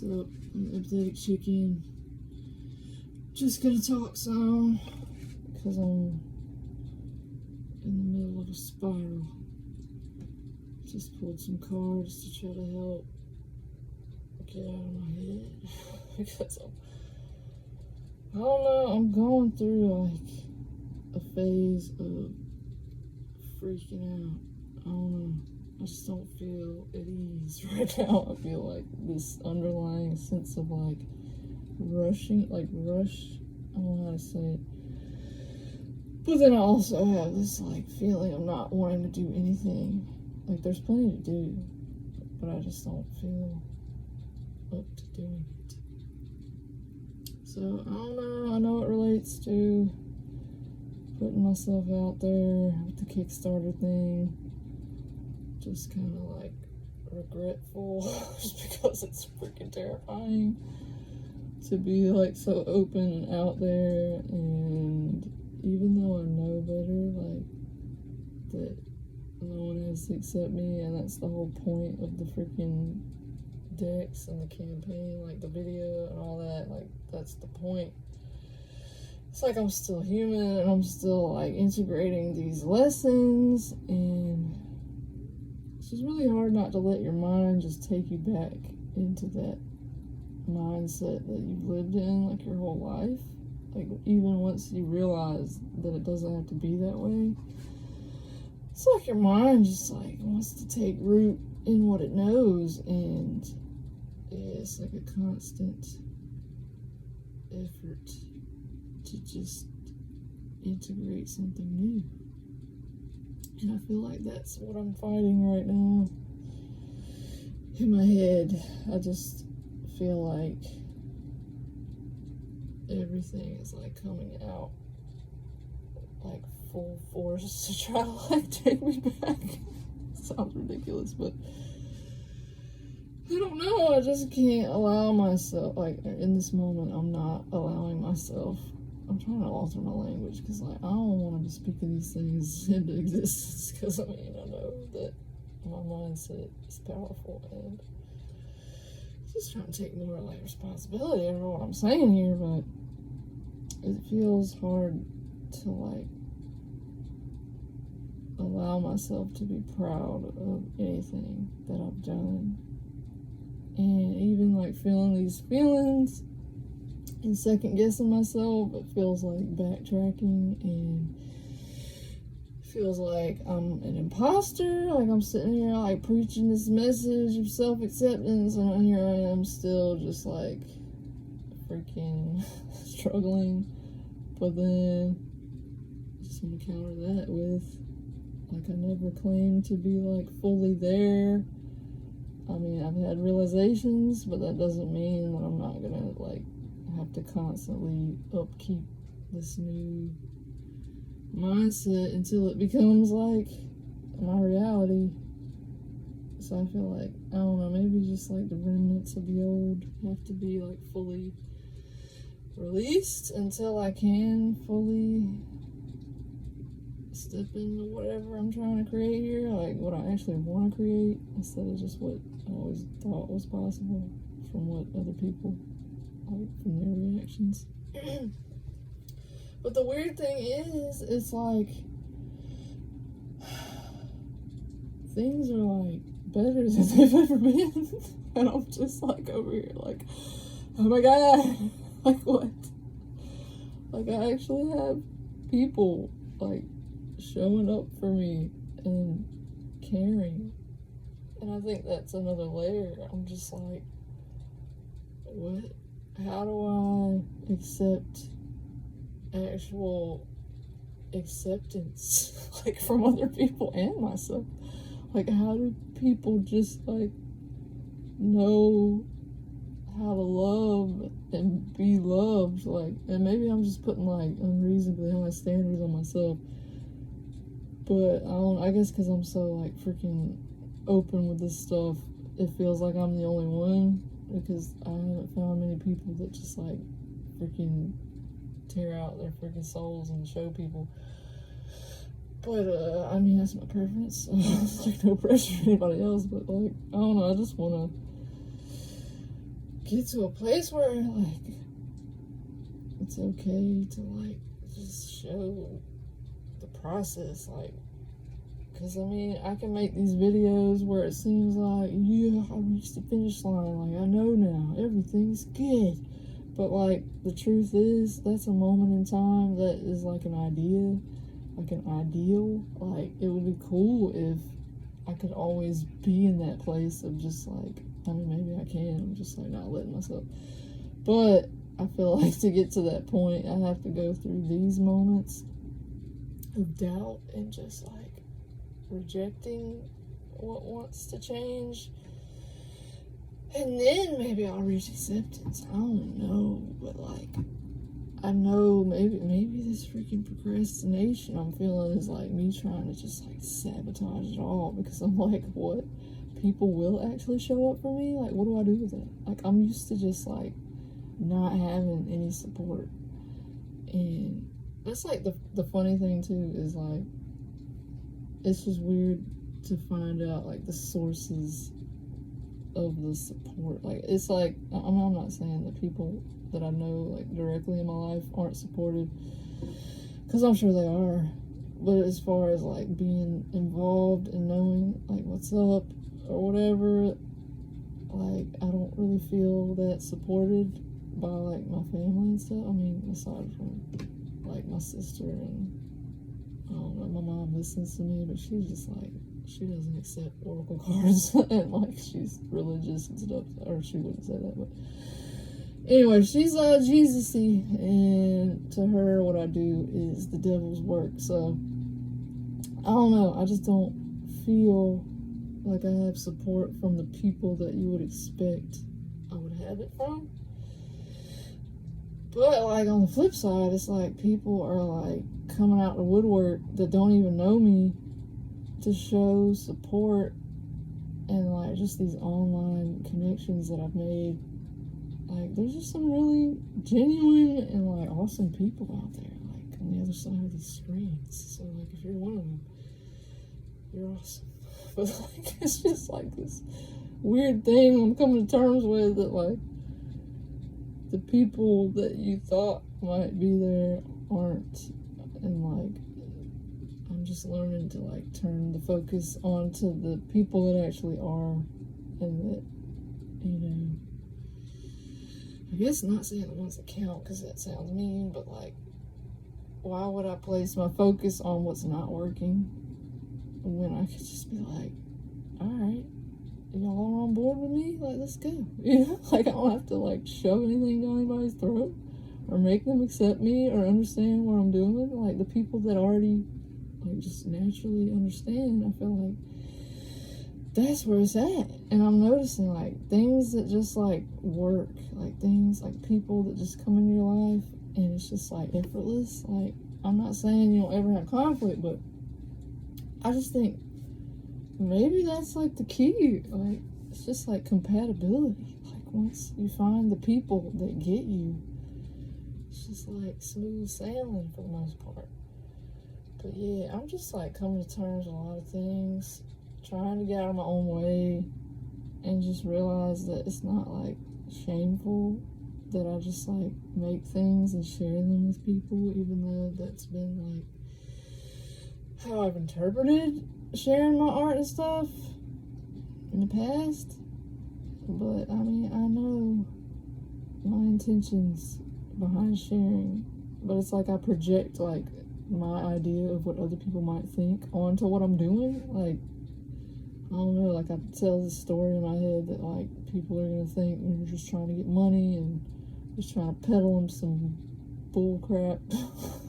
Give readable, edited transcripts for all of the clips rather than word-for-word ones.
What's up? I'm Empathetic Chicken. Just gonna talk some because I'm in the middle of a spiral. Just pulled some cards to try to help get out of my head because I don't know, I'm going through like a phase of freaking out. I don't know. I just don't feel at ease right now. I feel like this underlying sense of like rush, I don't know how to say it. But then I also have this like feeling of not wanting to do anything. Like there's plenty to do, but I just don't feel up to doing it. So I don't know, I know it relates to putting myself out there with the Kickstarter thing. Just kind of like regretful just because it's freaking terrifying to be like so open and out there, and even though I know better, like that no one has to accept me, and that's the whole point of the freaking decks and the campaign, like the video and all that, like that's the point. It's like I'm still human and I'm still like integrating these lessons, and it's just really hard not to let your mind just take you back into that mindset that you've lived in like your whole life. Like even once you realize that it doesn't have to be that way, it's like your mind just like wants to take root in what it knows, and it's like a constant effort to just integrate something new. And I feel like that's what I'm fighting right now in my head. I just feel like everything is like coming out like full force to try to like take me back. Sounds ridiculous, but I don't know. I just can't allow myself, like in this moment, I'm not allowing myself. I'm trying to alter my language because like I don't want to be speaking these things into existence, because I mean I know that my mindset is powerful, and just trying to take more like responsibility over what I'm saying here, but it feels hard to like allow myself to be proud of anything that I've done, and even like feeling these feelings and second guessing myself, it feels like backtracking, and feels like I'm an imposter, like I'm sitting here like preaching this message of self-acceptance, and here I am still just like freaking struggling. But then I just want to counter that with like I never claimed to be like fully there. I mean, I've had realizations, but that doesn't mean that I'm not gonna like have to constantly upkeep this new mindset until it becomes like my reality. So I feel like, I don't know, maybe just like the remnants of the old have to be like fully released until I can fully step into whatever I'm trying to create here, like what I actually want to create, instead of just what I always thought was possible from what other people, like from their reactions. But the weird thing is, it's like things are like better than they've ever been, and I'm just like over here like, oh my god, like what? Like I actually have people like showing up for me and caring, and I think that's another layer. I'm just like, what? How do I accept actual acceptance like from other people and myself? Like how do people just like know how to love and be loved? Like, and maybe I'm just putting like unreasonably high standards on myself, but I guess because I'm so like freaking open with this stuff, it feels like I'm the only one, because I haven't found many people that just like freaking tear out their freaking souls and show people. But I mean, that's my preference, so it's like no pressure on anybody else, but like I don't know, I just want to get to a place where, like, it's okay to, like, just show the process, like, because, I mean, I can make these videos where it seems like, yeah, I reached the finish line, like, I know now, everything's good, but, like, the truth is, that's a moment in time that is, like, an idea, like, an ideal, like, it would be cool if I could always be in that place of just, like, I mean, maybe I can, I'm just, like, not letting myself, but I feel like to get to that point, I have to go through these moments of doubt and just, like, rejecting what wants to change, and then maybe I'll reach acceptance. I don't know, but, like, I know maybe this freaking procrastination I'm feeling is, like, me trying to just, like, sabotage it all, because I'm like, what? People will actually show up for me? Like, what do I do with it? Like, I'm used to just, like, not having any support, and that's, like, the funny thing too is, like, it's just weird to find out, like, the sources of the support. Like, it's like, I'm not saying that people that I know, like, directly in my life aren't supportive, because I'm sure they are, but as far as, like, being involved and knowing, like, what's up or whatever, like, I don't really feel that supported by, like, my family and stuff. I mean, aside from, like, my sister, and I don't know, my mom listens to me, but she's just, like, she doesn't accept oracle cards, and, like, she's religious and stuff, or she wouldn't say that, but anyway, she's Jesus-y, and to her, what I do is the devil's work. So I don't know, I just don't feel like I have support from the people that you would expect I would have it from. But, like, on the flip side, it's like people are, like, coming out the woodwork that don't even know me to show support, and, like, just these online connections that I've made. Like, there's just some really genuine and, like, awesome people out there, like, on the other side of these screens. So, like, if you're one of them, you're awesome. But, like, it's just, like, this weird thing I'm coming to terms with, that, like, the people that you thought might be there aren't, and, like, I'm just learning to, like, turn the focus onto the people that actually are, and that, you know, I guess not saying the ones that count, because that sounds mean, but, like, why would I place my focus on what's not working when I could just be like, alright, y'all are on board with me? Like, let's go. You know? Like, I don't have to, like, shove anything down anybody's throat, or make them accept me, or understand what I'm doing. Like, the people that already, like, just naturally understand, I feel like that's where it's at. And I'm noticing, like, things that just, like, work, like, things, like, people that just come into your life, and it's just, like, effortless. Like, I'm not saying you don't ever have conflict, but I just think maybe that's, like, the key. Like, it's just, like, compatibility. Like, once you find the people that get you, it's just, like, smooth sailing for the most part. But yeah, I'm just, like, coming to terms with a lot of things, trying to get out of my own way, and just realize that it's not, like, shameful that I just, like, make things and share them with people, even though that's been, like, how I've interpreted sharing my art and stuff in the past. But, I mean, I know my intentions behind sharing, but it's like I project, like, my idea of what other people might think onto what I'm doing. Like, I don't know, like, I tell this story in my head that, like, people are gonna think we're just trying to get money and just trying to peddle them some bull crap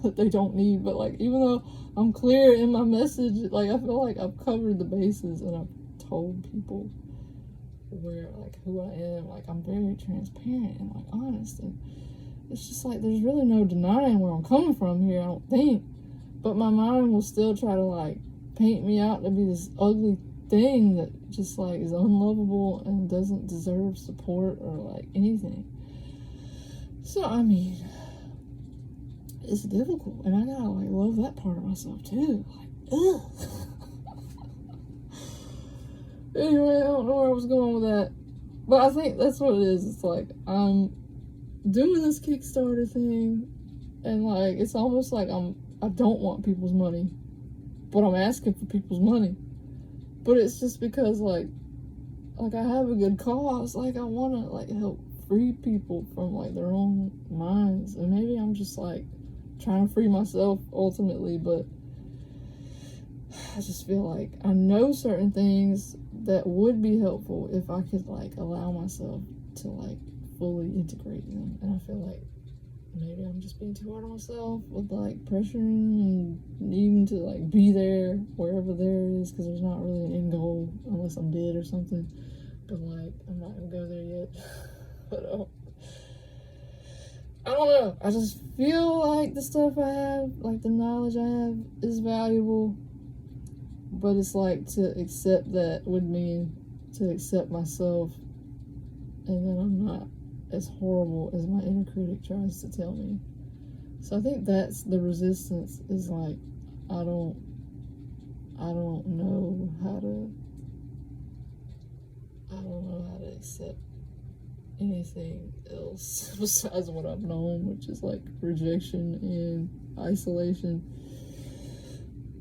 that they don't need. But, like, even though I'm clear in my message, like, I feel like I've covered the bases, and I've told people where, like, who I am. Like, I'm very transparent and, like, honest, and it's just like there's really no denying where I'm coming from here, I don't think. But my mind will still try to, like, paint me out to be this ugly thing that just, like, is unlovable and doesn't deserve support or, like, anything. So, I mean, it's difficult, and I gotta, like, love that part of myself too. Like, ugh. Anyway, I don't know where I was going with that, But I think that's what it is. It's like, I'm doing this Kickstarter thing, and like, it's almost like I don't want people's money, but I'm asking for people's money. But it's just because like I have a good cause. Like, I want to like help free people from like their own minds, and maybe I'm just like trying to free myself ultimately, but I just feel like I know certain things that would be helpful if I could like allow myself to like fully integrate them. And I feel like maybe I'm just being too hard on myself with like pressuring and needing to like be there wherever there is, because there's not really an end goal unless I'm dead or something. But like, I'm not gonna go there yet. But I don't know. I just feel like the stuff I have, like the knowledge I have, is valuable. But it's like, to accept that would mean to accept myself, and then I'm not as horrible as my inner critic tries to tell me. So I think that's the resistance, is like, I don't know how to accept anything else besides what I've known, which is like rejection and isolation.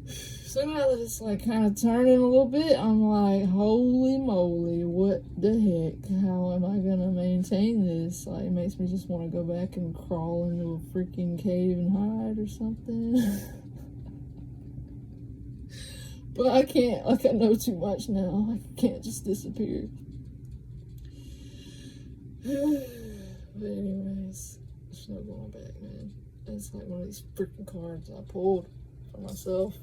So now that it's like kind of turning a little bit, I'm like, holy moly, what the heck? How am I gonna maintain this? Like, it makes me just want to go back and crawl into a freaking cave and hide or something. But I can't, like, I know too much now. Like, I can't just disappear. But anyways, there's no going back, man. It's like one of these freaking cards I pulled for myself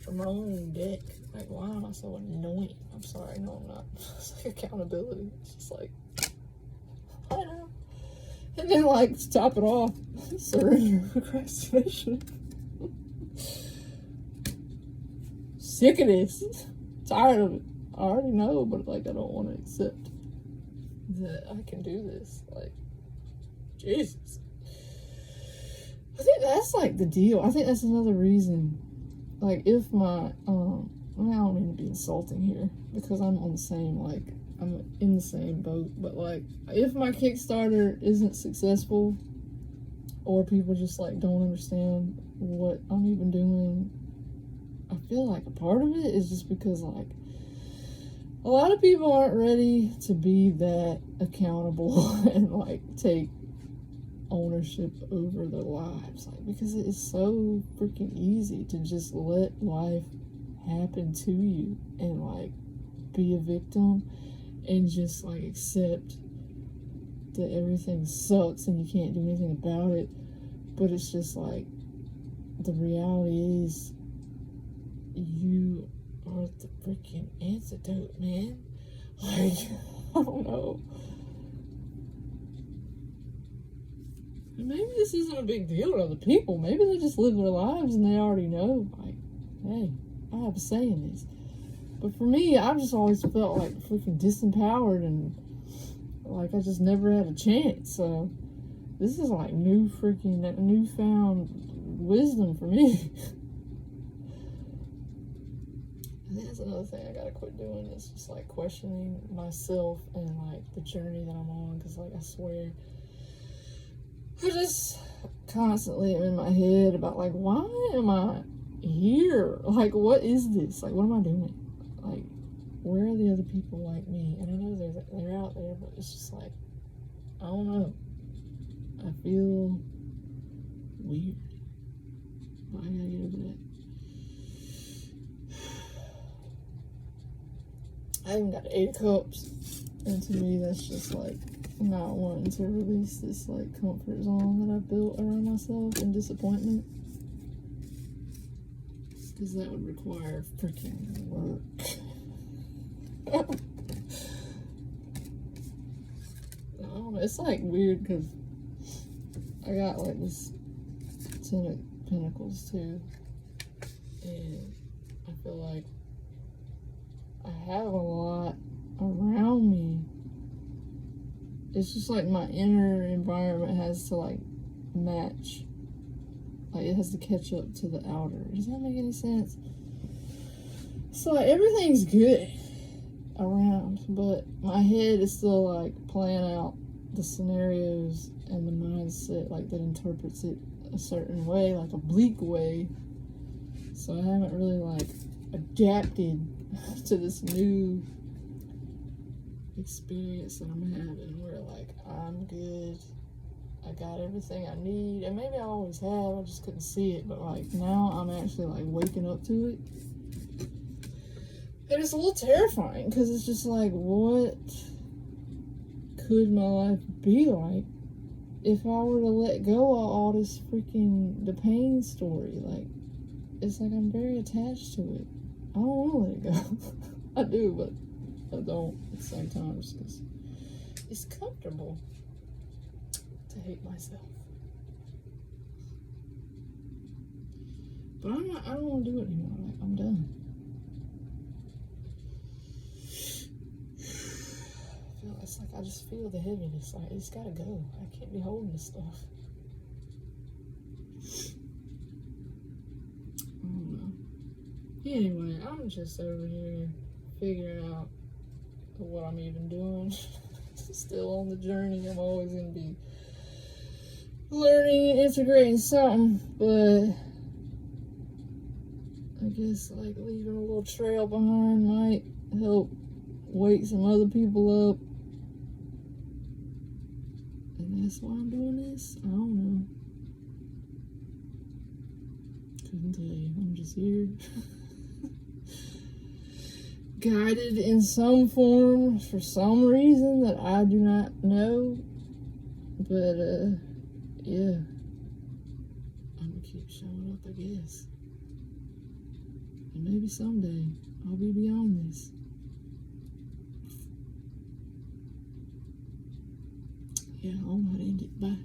from my own deck. Like, why am I so annoying? I'm sorry, no, I'm not. It's like accountability. It's just like, I know. And then, like, to top it off, surrender procrastination. Sick of this. Tired of it. I already know, but like, I don't want to accept that I can do this. Like, Jesus. I think that's like the deal. I think that's another reason. Like, if my, I don't mean to be insulting here, because I'm on the same, like, I'm in the same boat, but like, if my Kickstarter isn't successful, or people just like don't understand what I'm even doing, I feel like a part of it is just because like a lot of people aren't ready to be that accountable and like take ownership over their lives, like, because it is so freaking easy to just let life happen to you and like be a victim and just like accept that everything sucks and you can't do anything about it. But it's just like, the reality is, you are the freaking antidote, man. Like, I don't know. Maybe this isn't a big deal to other people. Maybe they just live their lives and they already know, like, hey, I have a say in this. But for me, I've just always felt like freaking disempowered and like I just never had a chance. So this is like newfound wisdom for me. I think that's another thing I gotta quit doing, is just like questioning myself and like the journey that I'm on. Because like, I swear, I just constantly am in my head about like, why am I here? Like, what is this? Like, what am I doing? Like, where are the other people like me? And I know they're out there, but it's just like, I don't know. I feel weird. But I gotta get over that. I even got 8 of Cups, and to me that's just like not wanting to release this like comfort zone that I've built around myself and disappointment, because that would require freaking work. I don't know, it's like weird because I got like this 10 of Pentacles too, and I feel like I have a lot around me. It's just like my inner environment has to like match. Like, it has to catch up to the outer. Does that make any sense? So like, everything's good. around, but my head is still like playing out the scenarios and the mindset like that interprets it a certain way, like a bleak way. So I haven't really like adapted to this new experience that I'm having where like I'm good, I got everything I need, and maybe I always have, I just couldn't see it, but like now I'm actually like waking up to it. And it's a little terrifying because it's just like, what could my life be like if I were to let go of all this freaking, the pain story? Like, it's like I'm very attached to it. I don't want to let it go. I do, but I don't at the same time just because it's comfortable to hate myself. But I don't want to do it anymore. Like, I'm done. It's like I just feel the heaviness. Like, it's gotta go. I can't be holding this stuff. I don't know. Anyway, I'm just over here figuring out what I'm even doing. Still on the journey. I'm always gonna be learning and integrating something, but I guess like leaving a little trail behind might help wake some other people up. And that's why I'm doing this? I don't know. Couldn't tell you. I'm just here. Guided in some form for some reason that I do not know. But, yeah. I'm gonna keep showing up, I guess. And maybe someday I'll be beyond this. Yeah, I'll not end it. Bye.